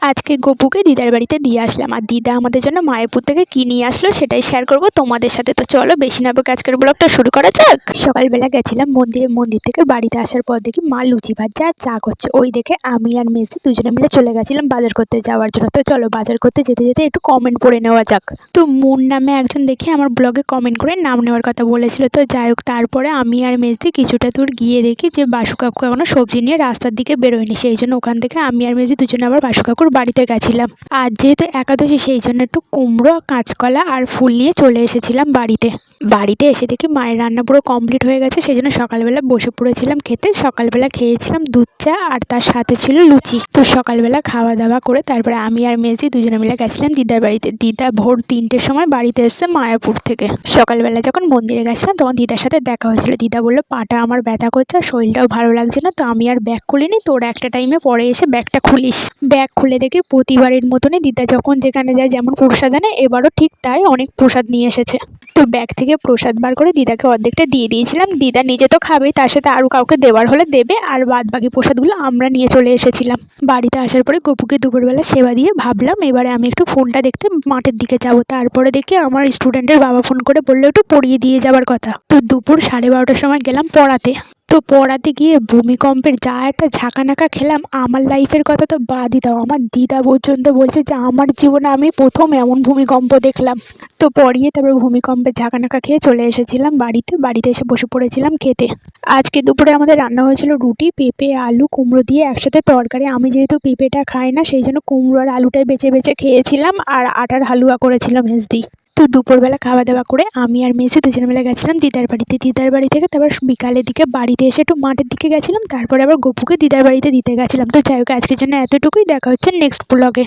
আজকে গপুকে দিদার বাড়িতে দিয়ে আসলাম, আর দিদা আমাদের জন্য মায়াপুর থেকে কি নিয়ে আসলো সেটাই শেয়ার করব তোমাদের সাথে। তো চলো বেশি না বকে আজকের ব্লগটা শুরু করা যাক। সকালবেলা গেছিলাম মন্দির থেকে বাড়িতে আসার পর দেখি মা লুচি ভাজছে আর চা করছে। ওই দেখে আমি আর মেসি দুজনে মিলে চলে গেছিলাম বাজার করতে যাওয়ার জন্য। তো চলো বাজার করতে যেতে যেতে একটু কমেন্ট পড়ে নেওয়া যাক। তো মুন নামে একজন দেখে আমার ব্লগে কমেন্ট করে নাম নেওয়ার কথা বলেছিল। তো যাই হোক, তারপরে আমি আর মেসি কিছুটা দূর গিয়ে দেখি যে বাসু কাকু এখনো সবজি নিয়ে রাস্তার দিকে বেরোয়নি। সেই জন্য ওখান থেকে আমি আর মেসি দুজনে আবার বাসু কাকুর বাড়িতে গেছিলাম। আর যেহেতু একাদশী সেই জন্য একটু কুমড়ো, কাঁচকলা আর ফুল নিয়ে চলে এসেছিলাম বাড়িতে এসে দেখি মায়ের রান্না পুরো কমপ্লিট হয়ে গেছে। সেই জন্য সকালবেলা বসে পড়েছিলাম খেতে। সকালবেলা খেয়েছিলাম দুধ চা আর তার সাথে ছিল লুচি। তো সকালবেলা খাওয়া দাওয়া করে তারপরে আমি আর মেজি দুজনে মিলে গেছিলাম দিদার বাড়িতে। দিদা ভোর 3টের সময় বাড়িতে এসছে মায়াপুর থেকে। সকালবেলা যখন মন্দিরে গেছিলাম তখন দিদার সাথে দেখা হয়েছিল। দিদা বললো পাটা আমার ব্যথা করছে আর শরীরটাও ভালো লাগছে না। তো আমি আর ব্যাগ খুলিনি, তোর একটা টাইমে পরে এসে ব্যাগটা খুলিস। ব্যাগ খুলে দেখি প্রতিবারের মতনই দিদা যখন যেখানে যায় যেমন প্রসাদ আনে, এবারও ঠিক তাই অনেক প্রসাদ নিয়ে এসেছে। তো ব্যাগ থেকে প্রসাদ বার করে দিদাকে অর্ধেকটা দিয়ে দিয়েছিলাম। দিদা নিজে তো খাবেই, তার সাথে আরও কাউকে দেওয়ার হলে দেবে। আর বাদ বাকি প্রসাদগুলো আমরা নিয়ে চলে এসেছিলাম। বাড়িতে আসার পরে গপুকে দুপুরবেলা সেবা দিয়ে ভাবলাম এবারে আমি একটু ফোনটা দেখতে মাঠের দিকে যাব। তারপরে দেখি আমার স্টুডেন্টের বাবা ফোন করে বললো একটু পড়িয়ে দিয়ে যাওয়ার কথা। তো দুপুর 12:30টার সময় গেলাম পড়াতে। তো পড়াতে গিয়ে ভূমিকম্পের যা একটা ঝাঁকানাকা খেলাম, আমার লাইফের কথা তো বাদই দাও, আমার দিদা পর্যন্ত বলছে যে আমার জীবনে আমি প্রথম এমন ভূমিকম্প দেখলাম। তো পড়িয়ে তারপর ভূমিকম্পের ঝাঁকানাকা খেয়ে চলে এসেছিলাম বাড়িতে এসে বসে পড়েছিলাম খেতে। আজকে দুপুরে আমাদের রান্না হয়েছিল রুটি, পেঁপে, আলু, কুমড়ো দিয়ে একসাথে তরকারি। আমি যেহেতু পেঁপেটা খাই না সেই জন্য কুমড়ো আর আলুটাই বেছে বেছে খেয়েছিলাম, আর আটার হালুয়া করেছিলাম হেসদি। তো দুপুরবেলা খাওয়া দাওয়া করে আমি আর মেসি দুজনে মিলে গেছিলাম দিদার বাড়ি থেকে তারপর বিকালের দিকে বাড়িতে এসে একটু মাঠের দিকে গেছিলাম। তারপরে আবার গপুকে দিদার বাড়িতে দিতে গেছিলাম। তো যাই হোক, আজকের জন্য এতটুকুই। দেখা হচ্ছে নেক্সট ব্লগে।